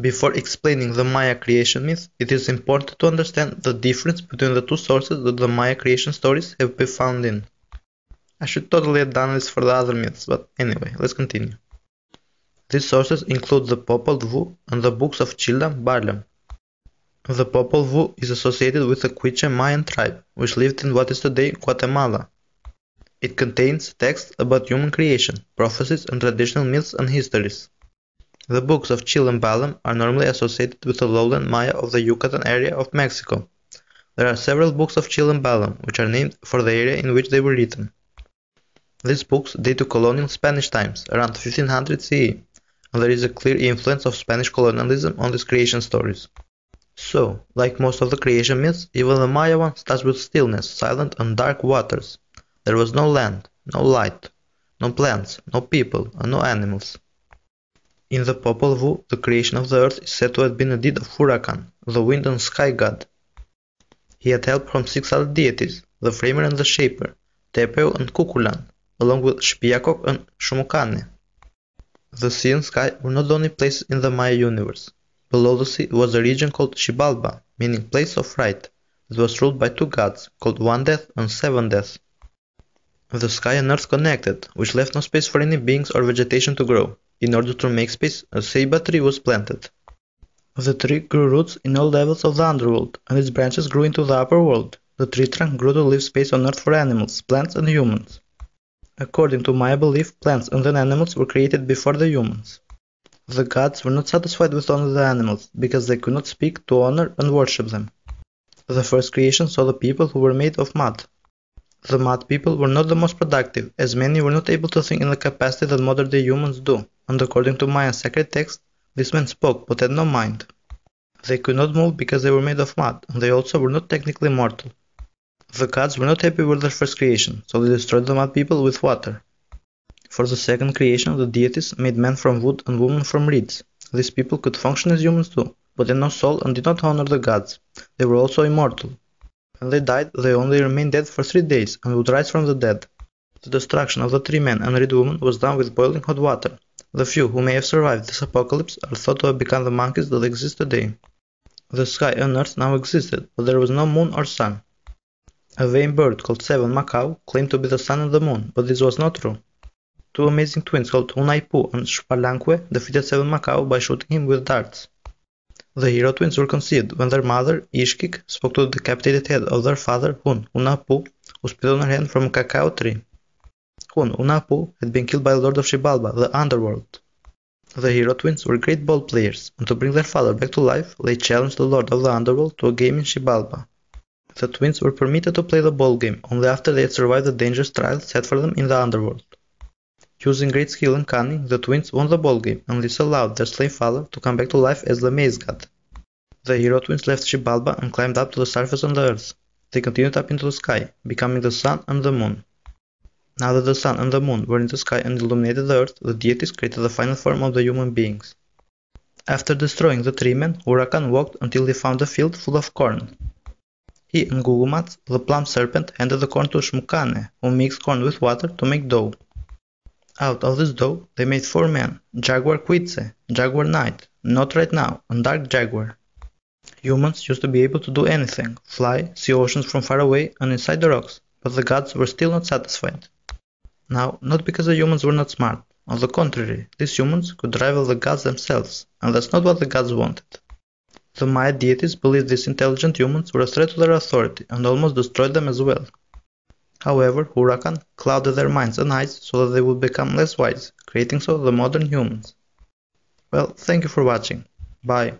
Before explaining the Maya creation myth, it is important to understand the difference between the two sources that the Maya creation stories have been found in. I should totally have done this for the other myths, but anyway, let's continue. These sources include the Popol Vuh and the books of Chilham Barlam. The Popol Vuh is associated with the Quiche Mayan tribe, which lived in what is today Guatemala. It contains texts about human creation, prophecies, and traditional myths and histories. The books of Chilham Barlam are normally associated with the lowland Maya of the Yucatan area of Mexico. There are several books of Chilham Barlam, which are named for the area in which they were written. These books date to colonial Spanish times, around 1500 CE, and there is a clear influence of Spanish colonialism on these creation stories. So, like most of the creation myths, even the Maya one starts with stillness, silent and dark waters. There was no land, no light, no plants, no people, and no animals. In the Popol Vuh, the creation of the earth is said to have been a deed of Huracan, the wind and sky god. He had help from 6 other deities, the Framer and the Shaper, Tepeo and Cuculan, along with Xpiacoc and Xumucane. The sea and sky were not the only places in the Maya universe. Below the sea was a region called Xibalba, meaning place of right, that was ruled by two gods, called One Death and Seven Death. The sky and earth connected, which left no space for any beings or vegetation to grow. In order to make space, a ceiba tree was planted. The tree grew roots in all levels of the underworld, and its branches grew into the upper world. The tree trunk grew to leave space on earth for animals, plants, and humans. According to Maya belief, plants and then animals were created before the humans. The gods were not satisfied with only the animals, because they could not speak to honor and worship them. The first creation saw the people who were made of mud. The mud people were not the most productive, as many were not able to think in the capacity that modern-day humans do, and according to Mayan sacred texts, these men spoke but had no mind. They could not move because they were made of mud, and they also were not technically mortal. The gods were not happy with their first creation, so they destroyed the mud people with water. For the second creation, the deities made men from wood and women from reeds. These people could function as humans too, but had no soul and did not honor the gods. They were also immortal. When they died, they only remained dead for 3 days and would rise from the dead. The destruction of the 3 men and reed woman was done with boiling hot water. The few who may have survived this apocalypse are thought to have become the monkeys that exist today. The sky and earth now existed, but there was no moon or sun. A vain bird called Seven Macau claimed to be the sun and the moon, but this was not true. 2 amazing twins called Hunahpu and Xpalanque defeated Seven Macau by shooting him with darts. The hero twins were conceived when their mother, Ixquic, spoke to the decapitated head of their father, Hunahpu, who spit on her hand from a cacao tree. Hunahpu had been killed by the Lord of Xibalba, the underworld. The hero twins were great ball players, and to bring their father back to life, they challenged the Lord of the Underworld to a game in Xibalba. The twins were permitted to play the ball game only after they had survived the dangerous trial set for them in the underworld. Using great skill and cunning, the twins won the ball game, and this allowed their slave father to come back to life as the maize god. The hero twins left Xibalba and climbed up to the surface on the earth. They continued up into the sky, becoming the sun and the moon. Now that the sun and the moon were in the sky and illuminated the earth, the deities created the final form of the human beings. After destroying the 3 men, Huracan walked until he found a field full of corn. He and Gugumatz, the plum serpent, handed the corn to Xmucane, who mixed corn with water to make dough. Out of this dough, they made 4 men, Jaguar Quitze, Jaguar Knight, Not Right Now, and Dark Jaguar. Humans used to be able to do anything, fly, see oceans from far away and inside the rocks, but the gods were still not satisfied. Now, not because the humans were not smart, on the contrary, these humans could rival the gods themselves, and that's not what the gods wanted. The Maya deities believed these intelligent humans were a threat to their authority and almost destroyed them as well. However, Huracan clouded their minds and eyes so that they would become less wise, creating so the modern humans. Well, thank you for watching. Bye.